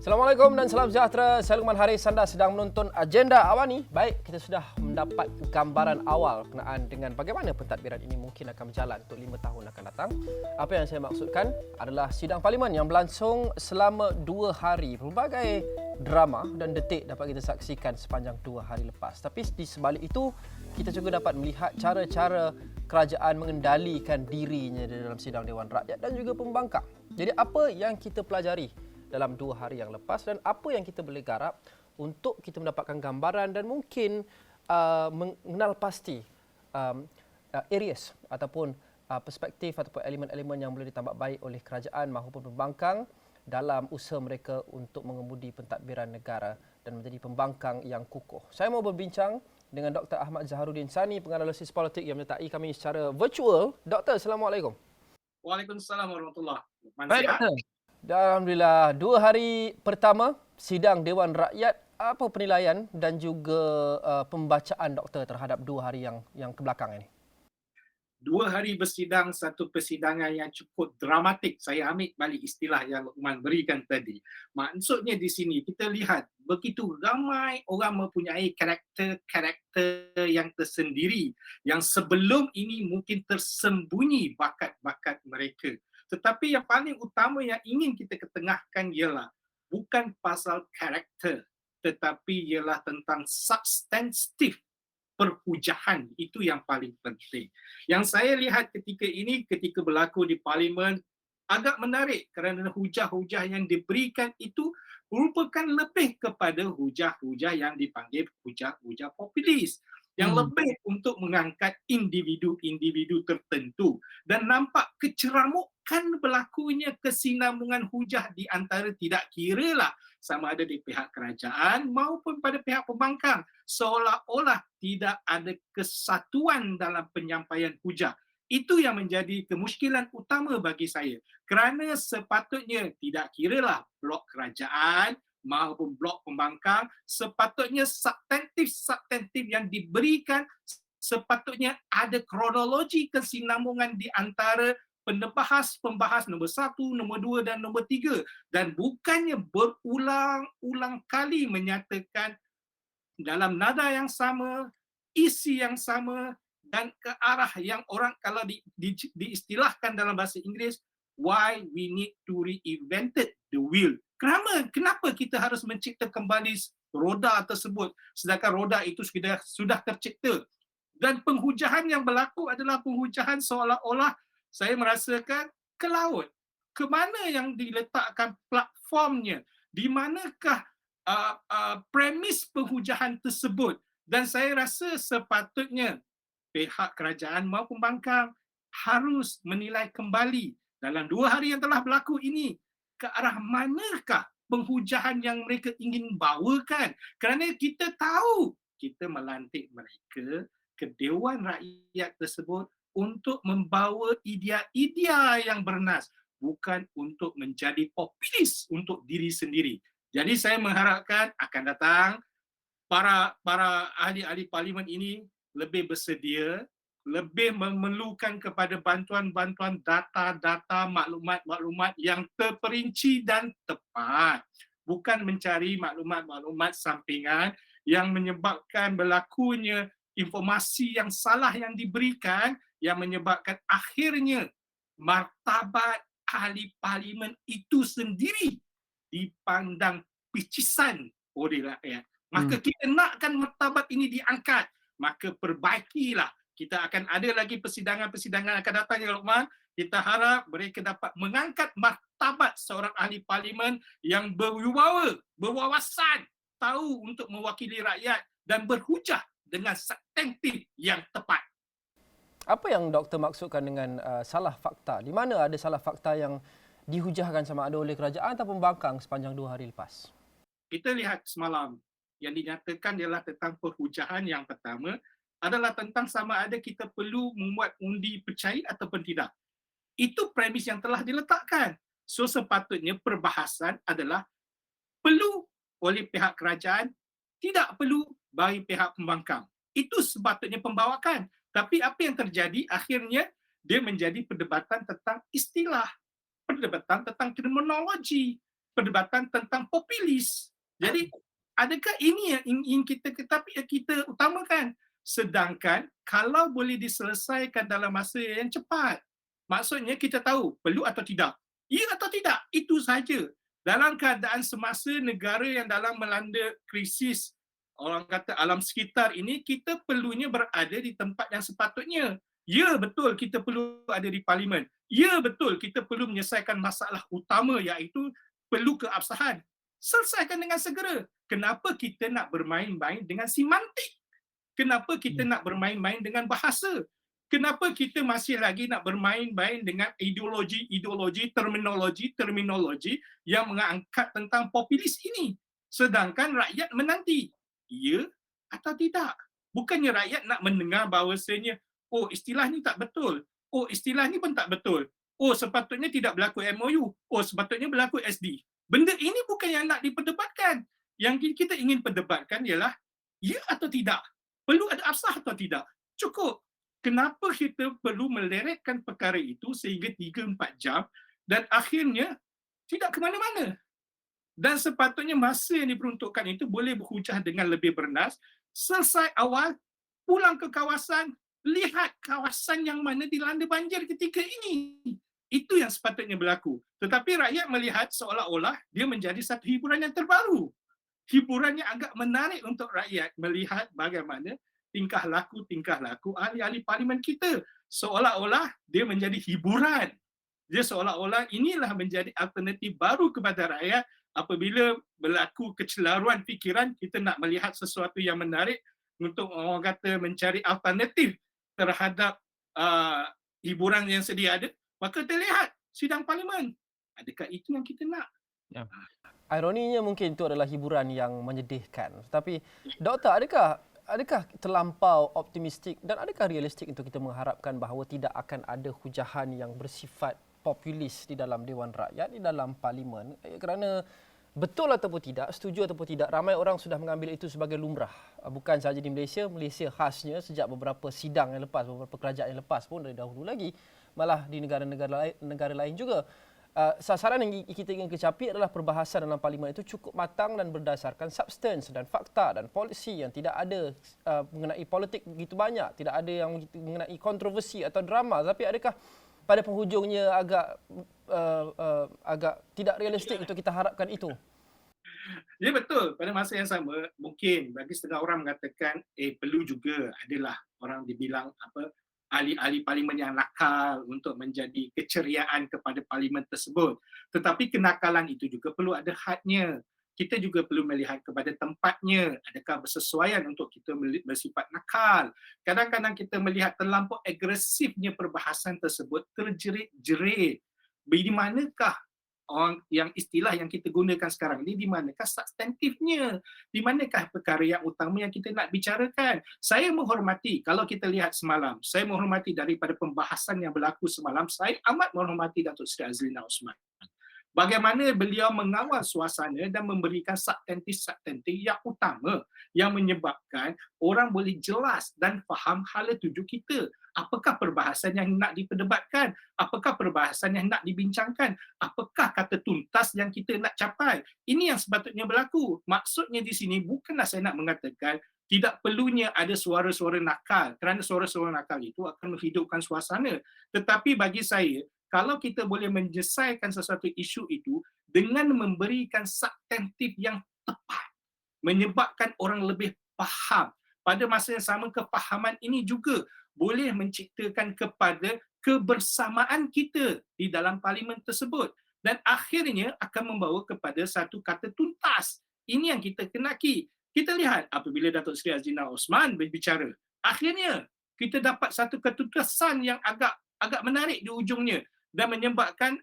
Assalamualaikum dan salam sejahtera. Saya Lukman Haris. Anda sedang menonton Agenda Awani. Baik, kita sudah mendapat gambaran awal berkenaan dengan bagaimana pentadbiran ini mungkin akan berjalan untuk 5 tahun akan datang. Apa yang saya maksudkan adalah sidang parlimen yang berlangsung selama 2 hari. Pelbagai drama dan detik dapat kita saksikan sepanjang 2 hari lepas. Tapi di sebalik itu, kita juga dapat melihat cara-cara kerajaan mengendalikan dirinya di dalam sidang Dewan Rakyat dan juga pembangkang. Jadi apa yang kita pelajari dalam 2 hari yang lepas dan apa yang kita boleh garap untuk kita mendapatkan gambaran dan mungkin mengenal pasti areas ataupun perspektif ataupun elemen-elemen yang boleh ditambah baik oleh kerajaan maupun pembangkang dalam usaha mereka untuk mengemudi pentadbiran negara dan menjadi pembangkang yang kukuh. Saya mau berbincang dengan Dr. Ahmad Zaharuddin Sani, penganalisis politik yang menyertai kami secara virtual. Doktor, Assalamualaikum. Waalaikumsalam warahmatullahi wabarakatuh. Baik, Doktor. Alhamdulillah, 2 hari pertama sidang Dewan Rakyat, apa penilaian dan juga pembacaan doktor terhadap 2 hari yang kebelakang ini? 2 hari bersidang, satu persidangan yang cukup dramatik. Saya ambil balik istilah yang Luqman berikan tadi. Maksudnya di sini kita lihat begitu ramai orang mempunyai karakter-karakter yang tersendiri yang sebelum ini mungkin tersembunyi bakat-bakat mereka. Tetapi yang paling utama yang ingin kita ketengahkan ialah bukan pasal karakter, tetapi ialah tentang substantif perhujahan. Itu yang paling penting. Yang saya lihat ketika ini, ketika berlaku di Parlimen, agak menarik kerana hujah-hujah yang diberikan itu merupakan lebih kepada hujah-hujah yang dipanggil hujah-hujah populis. Yang lebih untuk mengangkat individu-individu tertentu. Dan nampak keceramukan berlakunya kesinambungan hujah di antara tidak kiralah sama ada di pihak kerajaan maupun pada pihak pembangkang. Seolah-olah tidak ada kesatuan dalam penyampaian hujah. Itu yang menjadi kemuskilan utama bagi saya. Kerana sepatutnya tidak kiralah blok kerajaan maupun blok pembangkang, sepatutnya substantif yang diberikan, sepatutnya ada kronologi kesinambungan di antara pembahas nombor 1, nombor 2 dan nombor 3. Dan bukannya berulang-ulang kali menyatakan dalam nada yang sama, isi yang sama dan ke arah yang orang kalau diistilahkan dalam bahasa Inggeris, why we need to reinvent the wheel. Kenapa kita harus mencipta kembali roda tersebut sedangkan roda itu sudah tercipta? Dan penghujahan yang berlaku adalah penghujahan seolah-olah saya merasakan ke laut. Ke mana yang diletakkan platformnya? Di manakah premis penghujahan tersebut? Dan saya rasa sepatutnya pihak kerajaan maupun pembangkang harus menilai kembali dalam 2 hari yang telah berlaku ini ke arah manakah penghujahan yang mereka ingin bawakan. Kerana kita tahu kita melantik mereka ke Dewan Rakyat tersebut untuk membawa idea-idea yang bernas, bukan untuk menjadi populis untuk diri sendiri. Jadi saya mengharapkan akan datang para ahli-ahli parlimen ini lebih bersedia, lebih memerlukan kepada bantuan-bantuan data-data, maklumat-maklumat yang terperinci dan tepat. Bukan mencari maklumat-maklumat sampingan yang menyebabkan berlakunya informasi yang salah yang diberikan, yang menyebabkan akhirnya martabat ahli parlimen itu sendiri dipandang picisan oleh rakyat. Maka kita nakkan martabat ini diangkat, maka perbaikilah. Kita akan ada lagi persidangan-persidangan akan datang ya Luqman. Kita harap mereka dapat mengangkat martabat seorang ahli parlimen yang berwibawa, berwawasan, tahu untuk mewakili rakyat dan berhujah dengan substantif yang tepat. Apa yang doktor maksudkan dengan salah fakta? Di mana ada salah fakta yang dihujahkan sama ada oleh kerajaan atau pembangkang sepanjang 2 hari lepas? Kita lihat semalam yang dinyatakan ialah tentang perhujahan yang pertama adalah tentang sama ada kita perlu membuat undi percaya ataupun tidak. Itu premis yang telah diletakkan. So sepatutnya perbahasan adalah perlu oleh pihak kerajaan, tidak perlu bagi pihak pembangkang. Itu sepatutnya pembawakan. Tapi apa yang terjadi akhirnya dia menjadi perdebatan tentang istilah, perdebatan tentang terminologi. perdebatan tentang populis. Jadi adakah ini yang ingin kita utamakan? Sedangkan kalau boleh diselesaikan dalam masa yang cepat, maksudnya kita tahu perlu atau tidak. Ya atau tidak, itu saja. Dalam keadaan semasa negara yang dalam melanda krisis, orang kata alam sekitar ini, kita perlunya berada di tempat yang sepatutnya. Ya betul kita perlu ada di parlimen. Ya betul kita perlu menyelesaikan masalah utama iaitu perlu keabsahan. Selesaikan dengan segera. Kenapa kita nak bermain-main dengan semantik? Kenapa kita nak bermain-main dengan bahasa? Kenapa kita masih lagi nak bermain-main dengan ideologi, terminologi yang mengangkat tentang populis ini? Sedangkan rakyat menanti. Ya atau tidak? Bukannya rakyat nak mendengar bahawasanya, oh istilah ni tak betul. Oh istilah ni pun tak betul. Oh sepatutnya tidak berlaku MOU. Oh sepatutnya berlaku SD. Benda ini bukan yang nak diperdebatkan. Yang kita ingin perdebatkan ialah ya atau tidak? Perlu ada absah atau tidak? Cukup. Kenapa kita perlu meleretkan perkara itu sehingga 3-4 jam dan akhirnya tidak ke mana-mana? Dan sepatutnya masa yang diperuntukkan itu boleh berhujah dengan lebih bernas, selesai awal, pulang ke kawasan, lihat kawasan yang mana dilanda banjir ketika ini. Itu yang sepatutnya berlaku. Tetapi rakyat melihat seolah-olah dia menjadi satu hiburan yang terbaru. Hiburan yang agak menarik untuk rakyat melihat bagaimana tingkah laku ahli-ahli parlimen kita. Seolah-olah dia menjadi hiburan. Dia seolah-olah inilah menjadi alternatif baru kepada rakyat apabila berlaku kecelaruan fikiran, kita nak melihat sesuatu yang menarik untuk orang kata mencari alternatif terhadap hiburan yang sedia ada, maka kita lihat sidang parlimen. Adakah itu yang kita nak? Ya. Ironinya mungkin itu adalah hiburan yang menyedihkan. Tapi doktor, adakah terlampau optimistik dan adakah realistik untuk kita mengharapkan bahawa tidak akan ada hujahan yang bersifat populis di dalam Dewan Rakyat, di dalam parlimen? Kerana betul ataupun tidak, setuju ataupun tidak, ramai orang sudah mengambil itu sebagai lumrah. Bukan sahaja di Malaysia, Malaysia khasnya sejak beberapa sidang yang lepas, beberapa kerajaan yang lepas pun dari dahulu lagi, malah di negara lain juga. Sasaran yang kita ingin kecapi adalah perbahasan dalam parlimen itu cukup matang dan berdasarkan substans dan fakta dan polisi yang tidak ada mengenai politik begitu banyak, tidak ada yang mengenai kontroversi atau drama. Tapi adakah pada penghujungnya agak tidak realistik untuk kita harapkan itu? Ya betul, pada masa yang sama mungkin bagi setengah orang mengatakan perlu juga adalah orang dibilang ahli-ahli parlimen yang nakal untuk menjadi keceriaan kepada parlimen tersebut. Tetapi kenakalan itu juga perlu ada hadnya. Kita juga perlu melihat kepada tempatnya. Adakah bersesuaian untuk kita bersifat nakal? Kadang-kadang kita melihat terlampau agresifnya perbahasan tersebut terjerit-jerit. Di manakah yang istilah yang kita gunakan sekarang ini, di manakah substantifnya? Di manakah perkara yang utama yang kita nak bicarakan? Saya menghormati, kalau kita lihat semalam, saya menghormati daripada pembahasan yang berlaku semalam, saya amat menghormati Datuk Seri Azlina Osman. Bagaimana beliau mengawal suasana dan memberikan substantif yang utama yang menyebabkan orang boleh jelas dan faham hala tuju kita. Apakah perbahasan yang nak diperdebatkan? Apakah perbahasan yang nak dibincangkan? Apakah kata tuntas yang kita nak capai? Ini yang sepatutnya berlaku. Maksudnya di sini bukanlah saya nak mengatakan tidak perlunya ada suara-suara nakal, kerana suara-suara nakal itu akan menghidupkan suasana. Tetapi bagi saya, kalau kita boleh menyelesaikan sesuatu isu itu dengan memberikan substantif yang tepat, menyebabkan orang lebih faham. Pada masa yang sama, kefahaman ini juga boleh menciptakan kepada kebersamaan kita di dalam parlimen tersebut. Dan akhirnya akan membawa kepada satu kata tuntas. Ini yang kita kenaki. Kita lihat apabila Datuk Seri Azlina Osman berbicara, akhirnya kita dapat satu ketuntasan yang agak menarik di ujungnya dan menyebabkan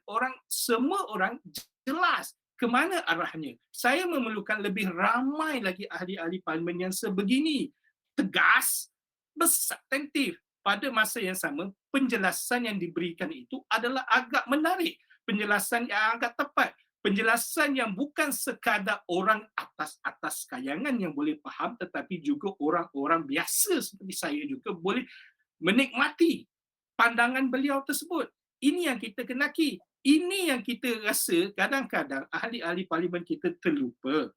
semua orang jelas ke mana arahnya. Saya memerlukan lebih ramai lagi ahli-ahli parlimen yang sebegini, tegas, bersubstantif. Pada masa yang sama, penjelasan yang diberikan itu adalah agak menarik, penjelasan yang agak tepat, penjelasan yang bukan sekadar orang atas-atas kayangan yang boleh faham, tetapi juga orang-orang biasa seperti saya juga boleh menikmati pandangan beliau tersebut. Ini yang kita kenaki. Ini yang kita rasa kadang-kadang ahli-ahli parlimen kita terlupa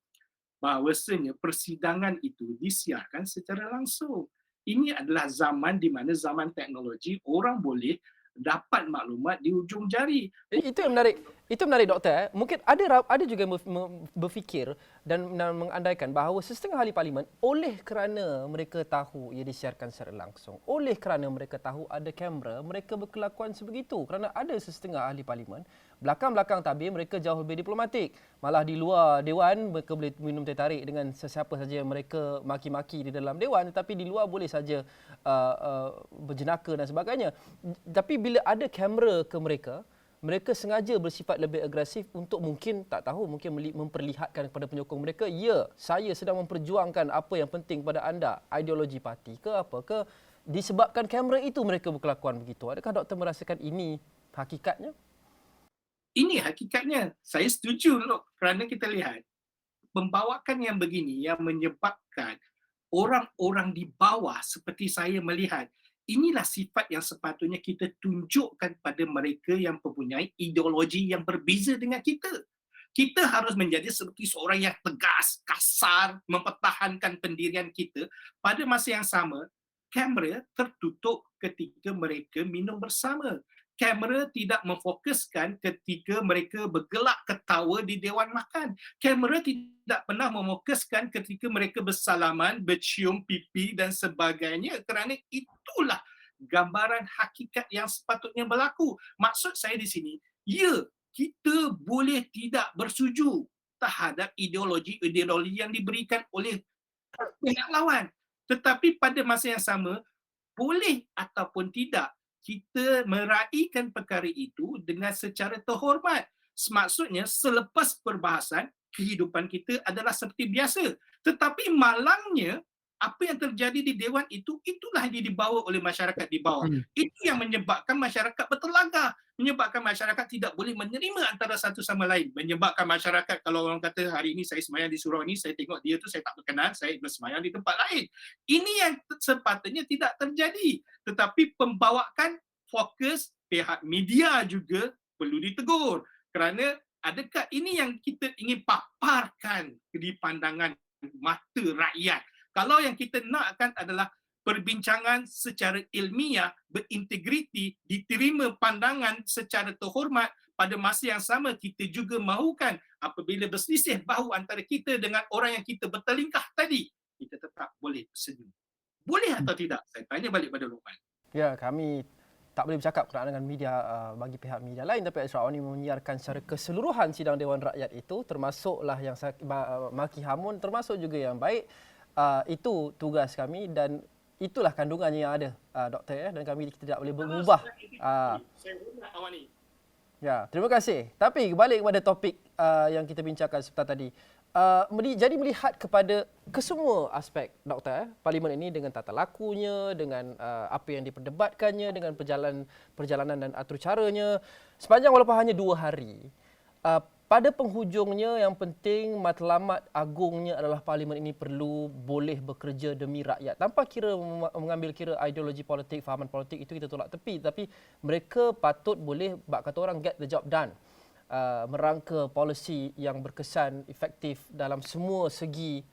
bahawasanya persidangan itu disiarkan secara langsung. Ini adalah zaman di mana zaman teknologi orang boleh dapat maklumat di ujung jari. Itu yang menarik. Itu menarik doktor. Mungkin ada juga yang berfikir dan mengandaikan bahawa setengah ahli parlimen oleh kerana mereka tahu ia disiarkan secara langsung, oleh kerana mereka tahu ada kamera, mereka berkelakuan sebegitu. Kerana ada setengah ahli parlimen belakang-belakang tabir mereka jauh lebih diplomatik. Malah di luar dewan mereka boleh minum teh tarik dengan sesiapa saja yang mereka maki-maki di dalam dewan, tetapi di luar boleh saja berjenaka dan sebagainya. Tapi bila ada kamera ke mereka, mereka sengaja bersifat lebih agresif untuk mungkin tak tahu, mungkin memperlihatkan kepada penyokong mereka, ya, saya sedang memperjuangkan apa yang penting pada anda, ideologi parti ke apa ke, disebabkan kamera itu mereka berkelakuan begitu. Adakah doktor merasakan ini hakikatnya? Ini hakikatnya. Saya setuju loh, kerana kita lihat pembawakan yang begini yang menyebabkan orang-orang di bawah seperti saya melihat, inilah sifat yang sepatutnya kita tunjukkan pada mereka yang mempunyai ideologi yang berbeza dengan kita. Kita harus menjadi seperti seorang yang tegas, kasar, mempertahankan pendirian kita. Pada masa yang sama, kamera tertutup ketika mereka minum bersama. Kamera tidak memfokuskan ketika mereka bergelak ketawa di dewan makan. Kamera tidak pernah mefokuskan ketika mereka bersalaman, bercium pipi dan sebagainya, kerana itulah gambaran hakikat yang sepatutnya berlaku. Maksud saya di sini, ya, kita boleh tidak bersetuju terhadap ideologi-ideologi yang diberikan oleh pihak lawan. Tetapi pada masa yang sama, boleh ataupun tidak, kita meraihkan perkara itu dengan secara terhormat. Maksudnya, selepas perbahasan, kehidupan kita adalah seperti biasa. Tetapi malangnya, apa yang terjadi di dewan itu, itulah yang dibawa oleh masyarakat di bawah. Itu yang menyebabkan masyarakat bertelagah, menyebabkan masyarakat tidak boleh menerima antara satu sama lain, menyebabkan masyarakat, kalau orang kata hari ini saya semayang di surau ini, saya tengok dia tu saya tak berkenan, saya bersemayang di tempat lain. Ini yang sepatutnya tidak terjadi. Tetapi pembawaan fokus pihak media juga perlu ditegur. Kerana adakah ini yang kita ingin paparkan di pandangan mata rakyat? Kalau yang kita nakkan adalah perbincangan secara ilmiah, berintegriti, diterima pandangan secara terhormat, pada masa yang sama kita juga mahukan apabila berselisih bahu antara kita dengan orang yang kita bertelingkah tadi, kita tetap boleh bersenyum. Boleh atau tidak? Saya tanya balik pada Luqman. Ya, kami tak boleh bercakap berkenaan dengan media bagi pihak media lain, tapi Ashraf Awani menyiarkan secara keseluruhan sidang Dewan Rakyat itu, termasuklah yang maki hamun, termasuk juga yang baik. Itu tugas kami dan itulah kandungannya yang ada, doktor, ya, dan kami tidak boleh mengubah. Saya hormat Awani. Ya, terima kasih. Tapi balik kepada topik yang kita bincangkan sebentar tadi. Jadi melihat kepada kesemua aspek, doktor, parlimen ini dengan tata lakunya, dengan apa yang diperdebatkannya, dengan perjalanan dan atur caranya, sepanjang walaupun hanya 2 hari, pada penghujungnya yang penting matlamat agungnya adalah parlimen ini perlu boleh bekerja demi rakyat. Tanpa kira mengambil kira ideologi politik, fahaman politik, itu kita tolak tepi. Tapi mereka patut boleh, bak kata orang, get the job done. Merangka polisi yang berkesan, efektif dalam semua segi,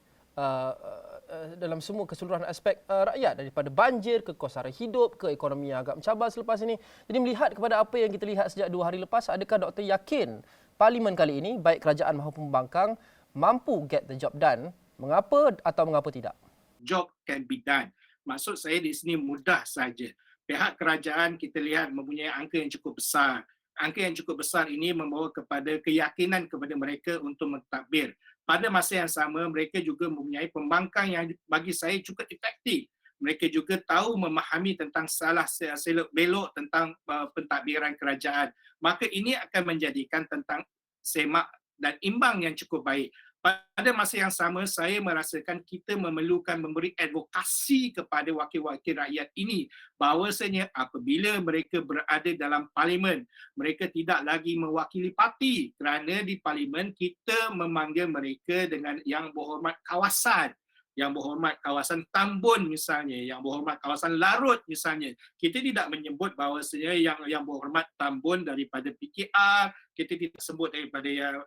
dalam semua keseluruhan aspek rakyat, daripada banjir ke kos sara hidup ke ekonomi yang agak mencabar selepas ini. Jadi melihat kepada apa yang kita lihat sejak 2 hari lepas, adakah doktor yakin parlimen kali ini, baik kerajaan maupun pembangkang, mampu get the job done? Mengapa atau mengapa tidak? Job can be done. Maksud saya di sini mudah saja. Pihak kerajaan kita lihat mempunyai angka yang cukup besar. Angka yang cukup besar ini membawa kepada keyakinan kepada mereka untuk mentadbir. Pada masa yang sama, mereka juga mempunyai pembangkang yang bagi saya cukup efektif. Mereka juga tahu memahami tentang salah selok belok tentang pentadbiran kerajaan. Maka ini akan menjadikan tentang semak dan imbang yang cukup baik. Pada masa yang sama, saya merasakan kita memerlukan memberi advokasi kepada wakil-wakil rakyat ini bahawasanya apabila mereka berada dalam parlimen, mereka tidak lagi mewakili parti, kerana di parlimen kita memanggil mereka dengan yang berhormat kawasan. Yang Berhormat kawasan Tambun misalnya, Yang Berhormat kawasan Larut misalnya. Kita tidak menyebut bahawasanya yang Berhormat Tambun daripada PKR, kita tidak sebut daripada yang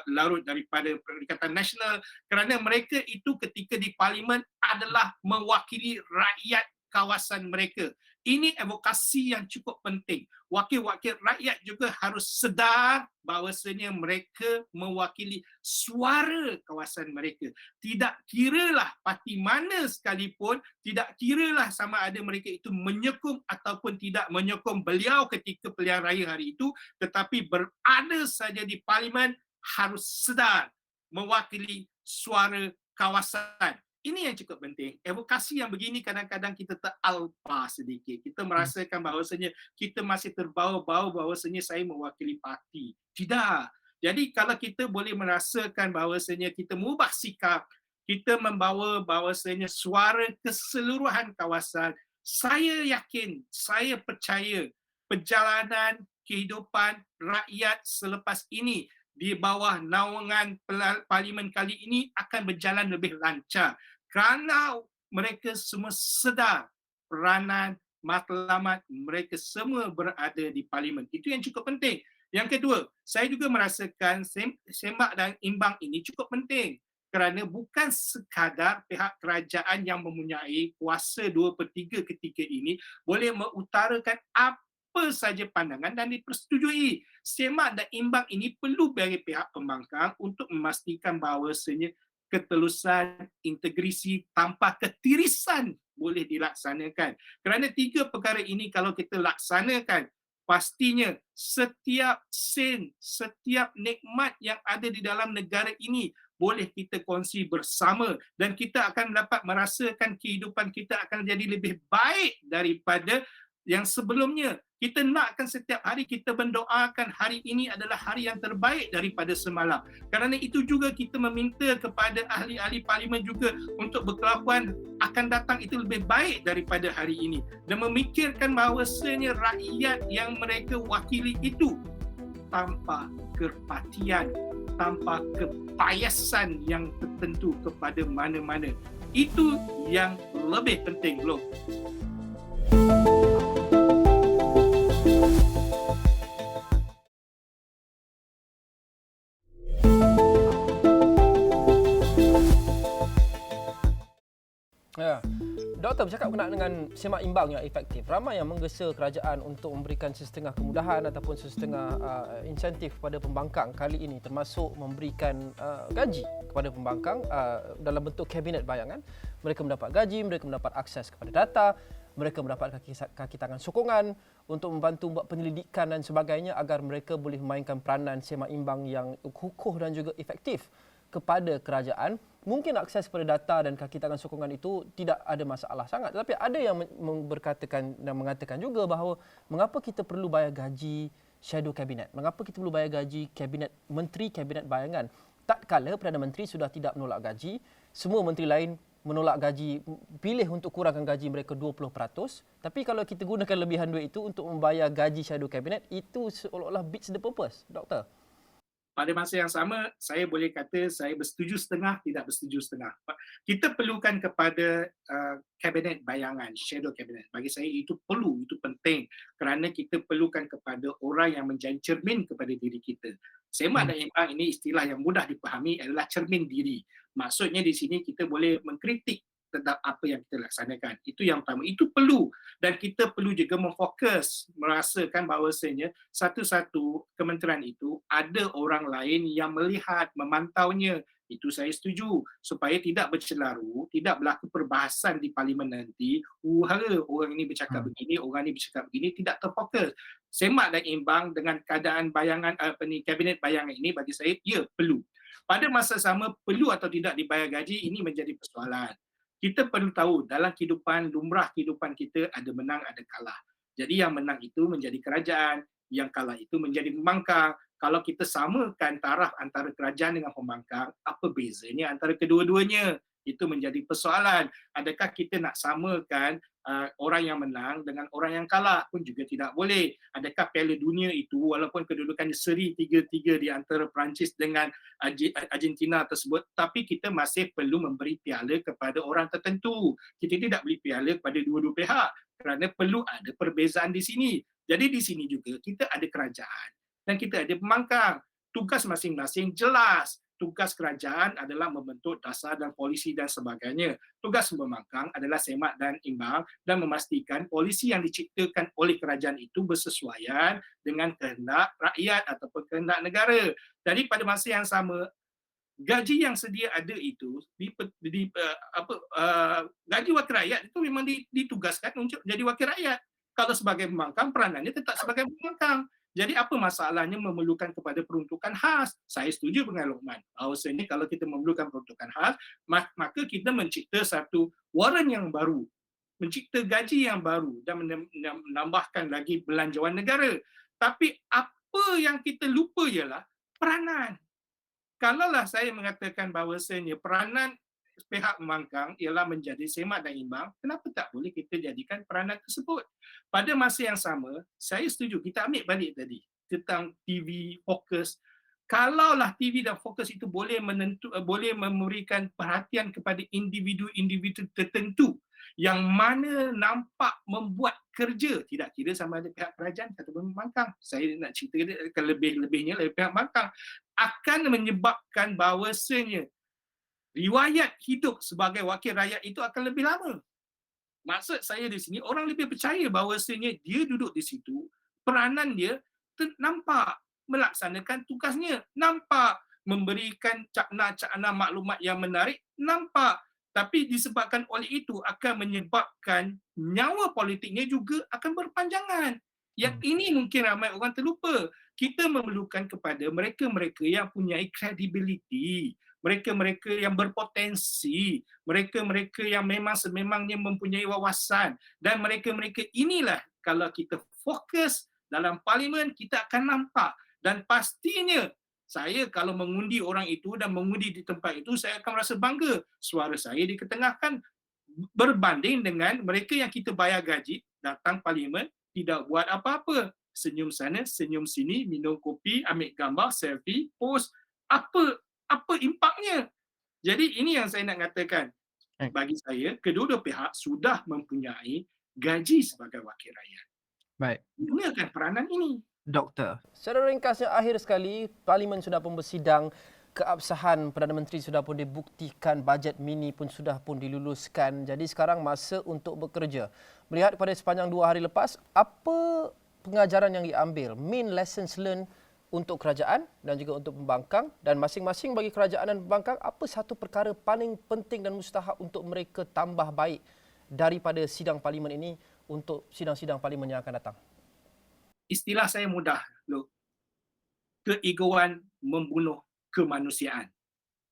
Larut daripada Perikatan Nasional, kerana mereka itu ketika di parlimen adalah mewakili rakyat kawasan mereka. Ini advokasi yang cukup penting. Wakil-wakil rakyat juga harus sedar bahawasanya mereka mewakili suara kawasan mereka. Tidak kiralah parti mana sekalipun, tidak kiralah sama ada mereka itu menyokong ataupun tidak menyokong beliau ketika pilihan raya hari itu, tetapi berada saja di parlimen harus sedar mewakili suara kawasan. Ini yang cukup penting. Advokasi yang begini kadang-kadang kita teralpa sedikit. Kita merasakan bahawasanya kita masih terbawa-bawa bahawasanya saya mewakili parti. Tidak. Jadi kalau kita boleh merasakan bahawasanya kita mengubah sikap, kita membawa bahawasanya suara keseluruhan kawasan, saya yakin, saya percaya perjalanan kehidupan rakyat selepas ini di bawah naungan parlimen kali ini akan berjalan lebih lancar. Kerana mereka semua sedar peranan matlamat mereka semua berada di parlimen. Itu yang cukup penting. Yang kedua, saya juga merasakan sembak dan imbang ini cukup penting kerana bukan sekadar pihak kerajaan yang mempunyai kuasa 2/3 ketika ini boleh mengutarakan apa saja pandangan dan dipersetujui. Semak dan imbang ini perlu bagi pihak pembangkang untuk memastikan bahawasanya ketelusan, integrisi tanpa ketirisan boleh dilaksanakan. Kerana 3 perkara ini kalau kita laksanakan, pastinya setiap sen, setiap nikmat yang ada di dalam negara ini boleh kita kongsi bersama dan kita akan dapat merasakan kehidupan kita akan jadi lebih baik daripada yang sebelumnya. Kita nakkan setiap hari kita mendoakan hari ini adalah hari yang terbaik daripada semalam. Kerana itu juga kita meminta kepada ahli-ahli parlimen juga untuk berkelakuan akan datang itu lebih baik daripada hari ini. Dan memikirkan bahawasanya rakyat yang mereka wakili itu tanpa kerpatian, tanpa kepayasan yang tertentu kepada mana-mana. Itu yang lebih penting loh. Ya. Doktor bercakap berkenaan dengan semak imbang yang efektif. Ramai yang menggesa kerajaan untuk memberikan sesetengah kemudahan ataupun sesetengah insentif kepada pembangkang kali ini, termasuk memberikan gaji kepada pembangkang dalam bentuk kabinet bayangan. Mereka mendapat gaji, mereka mendapat akses kepada data, mereka mendapat kaki tangan sokongan untuk membantu buat penyelidikan dan sebagainya agar mereka boleh memainkan peranan semak imbang yang kukuh dan juga efektif kepada kerajaan. Mungkin akses kepada data dan kaki tangan sokongan itu tidak ada masalah sangat. Tetapi ada yang berkatakan dan mengatakan juga bahawa mengapa kita perlu bayar gaji shadow cabinet? Mengapa kita perlu bayar gaji kabinet menteri, kabinet bayangan? Tak kala Perdana Menteri sudah tidak menolak gaji, semua menteri lain menolak gaji, pilih untuk kurangkan gaji mereka 20%. Tapi kalau kita gunakan lebihan duit itu untuk membayar gaji shadow cabinet, itu seolah-olah beats the purpose, Doktor. Pada masa yang sama, saya boleh kata saya bersetuju setengah, tidak bersetuju setengah. Kita perlukan kepada kabinet bayangan, shadow cabinet. Bagi saya itu perlu, itu penting kerana kita perlukan kepada orang yang menjadi cermin kepada diri kita. Semak dan imbang ini istilah yang mudah dipahami adalah cermin diri. Maksudnya di sini kita boleh mengkritik tentang apa yang kita laksanakan. Itu yang pertama. Itu perlu. Dan kita perlu juga memfokus, merasakan bahawasanya satu-satu kementerian itu ada orang lain yang melihat, memantaunya. Itu saya setuju. Supaya tidak bercelaru, tidak berlaku perbahasan di parlimen nanti. Orang ini bercakap begini, orang ini bercakap begini, tidak terfokus. Semak dan imbang dengan keadaan bayangan kabinet bayangan ini bagi saya, ya perlu. Pada masa sama, perlu atau tidak dibayar gaji, ini menjadi persoalan. Kita perlu tahu dalam kehidupan, lumrah kehidupan kita ada menang, ada kalah. Jadi yang menang itu menjadi kerajaan, yang kalah itu menjadi pembangkang. Kalau kita samakan taraf antara kerajaan dengan pembangkang, apa bezanya antara kedua-duanya? Itu menjadi persoalan. Adakah kita nak samakan orang yang menang dengan orang yang kalah pun juga tidak boleh. Adakah Piala Dunia itu walaupun kedudukannya seri 3-3 di antara Perancis dengan Argentina tersebut, tapi kita masih perlu memberi piala kepada orang tertentu. Kita tidak beri piala kepada dua-dua pihak kerana perlu ada perbezaan di sini. Jadi di sini juga kita ada kerajaan dan kita ada pembangkang. Tugas masing-masing jelas. Tugas kerajaan adalah membentuk dasar dan polisi dan sebagainya. Tugas pembangkang adalah semak dan imbang dan memastikan polisi yang diciptakan oleh kerajaan itu bersesuaian dengan kehendak rakyat ataupun kehendak negara. Jadi pada masa yang sama, gaji yang sedia ada itu gaji wakil rakyat itu memang ditugaskan untuk jadi wakil rakyat. Kalau sebagai pembangkang, peranannya tetap sebagai pembangkang. Jadi apa masalahnya memerlukan kepada peruntukan khas? Saya setuju dengan Luqman. Bahawasanya kalau kita memerlukan peruntukan khas, maka kita mencipta satu waran yang baru, mencipta gaji yang baru dan menambahkan lagi belanjawan negara. Tapi apa yang kita lupa ialah peranan. Kalaulah saya mengatakan bahawasanya peranan pihak pembangkang ialah menjadi semak dan imbang, kenapa tak boleh kita jadikan peranan tersebut? Pada masa yang sama, saya setuju, kita ambil balik tadi tentang TV, fokus. Kalaulah TV dan fokus itu boleh memberikan perhatian kepada individu-individu tertentu yang mana nampak membuat kerja, tidak kira sama ada pihak kerajaan atau pembangkang. Saya nak cerita lebih-lebihnya dari pihak pembangkang, akan menyebabkan bahawasanya riwayat hidup sebagai wakil rakyat itu akan lebih lama. Maksud saya di sini, orang lebih percaya bahawasanya dia duduk di situ, peranan dia nampak melaksanakan tugasnya, nampak memberikan cakna-cakna maklumat yang menarik, nampak. Tapi disebabkan oleh itu akan menyebabkan nyawa politiknya juga akan berpanjangan. Yang ini mungkin ramai orang terlupa. Kita memerlukan kepada mereka-mereka yang punya credibility, mereka-mereka yang berpotensi, mereka-mereka yang memang sememangnya mempunyai wawasan, dan mereka-mereka inilah kalau kita fokus dalam parlimen kita akan nampak. Dan pastinya saya kalau mengundi orang itu dan mengundi di tempat itu, saya akan merasa bangga suara saya diketengahkan berbanding dengan mereka yang kita bayar gaji datang parlimen tidak buat apa-apa, senyum sana senyum sini, minum kopi, ambil gambar, selfie, post. Apa impaknya? Jadi ini yang saya nak katakan. Bagi saya, kedua-dua pihak sudah mempunyai gaji sebagai wakil rakyat. Baik. Gunakan peranan ini. Doktor. Secara ringkasnya, akhir sekali, Parlimen sudah pun bersidang, keabsahan Perdana Menteri sudah pun dibuktikan, bajet mini pun sudah pun diluluskan. Jadi sekarang masa untuk bekerja. Melihat pada sepanjang 2 hari lepas, apa pengajaran yang diambil, main lessons learned untuk kerajaan dan juga untuk pembangkang, dan masing-masing bagi kerajaan dan pembangkang, apa satu perkara paling penting dan mustahak untuk mereka tambah baik daripada sidang parlimen ini untuk sidang-sidang parlimen yang akan datang? Istilah saya mudah, loh. Keegoan membunuh kemanusiaan.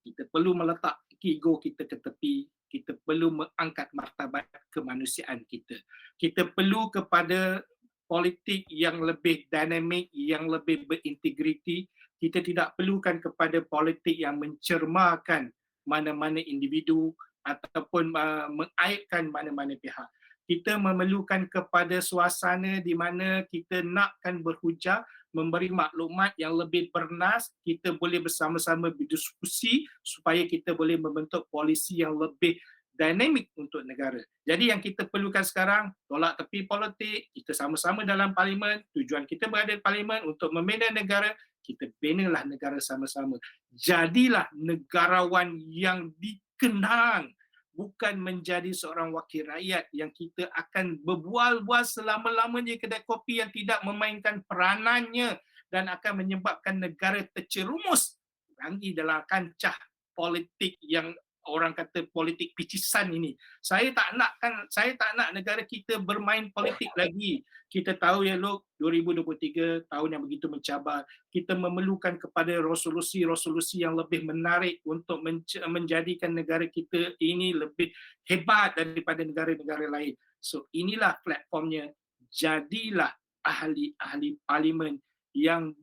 Kita perlu meletak ego kita ke tepi, kita perlu mengangkat martabat kemanusiaan kita. Kita perlu kepada politik yang lebih dinamik, yang lebih berintegriti. Kita tidak perlukan kepada politik yang mencermakan mana-mana individu ataupun mengaibkan mana-mana pihak. Kita memerlukan kepada suasana di mana kita nakkan berhujah, memberi maklumat yang lebih bernas, kita boleh bersama-sama berdiskusi supaya kita boleh membentuk polisi yang lebih dinamik untuk negara. Jadi yang kita perlukan sekarang, tolak tepi politik, kita sama-sama dalam parlimen, tujuan kita berada di parlimen untuk membina negara, kita binalah negara sama-sama. Jadilah negarawan yang dikenang, bukan menjadi seorang wakil rakyat yang kita akan berbual-bual selama-lamanya kedai kopi yang tidak memainkan peranannya dan akan menyebabkan negara tercerumus lagi dalam kancah politik yang orang kata politik picisan ini. Saya tak nak negara kita bermain politik lagi. Kita tahu ya, 2023 tahun yang begitu mencabar. Kita memerlukan kepada resolusi-resolusi yang lebih menarik untuk menjadikan negara kita ini lebih hebat daripada negara-negara lain. So inilah platformnya. Jadilah ahli-ahli parlimen yang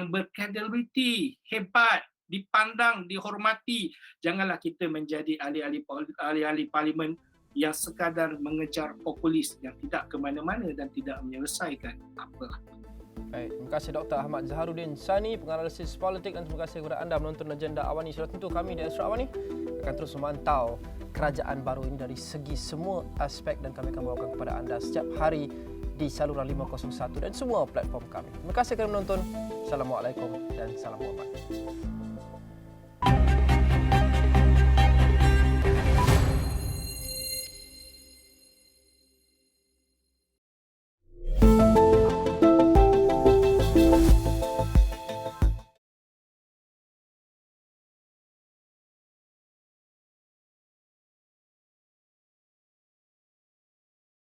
berkredibiliti, hebat, dipandang, dihormati. Janganlah kita menjadi ahli-ahli parlimen yang sekadar mengejar populis yang tidak ke mana-mana dan tidak menyelesaikan apa-apa. Baik, terima kasih Dr. Ahmad Zaharuddin Sani, penganalisis politik, dan terima kasih kepada anda menonton agenda Awani. Sudah tentu kami di Astro Awani akan terus memantau kerajaan baru ini dari segi semua aspek dan kami akan bawakan kepada anda setiap hari di saluran 501 dan semua platform kami. Terima kasih kerana menonton. Assalamualaikum dan salam hormat.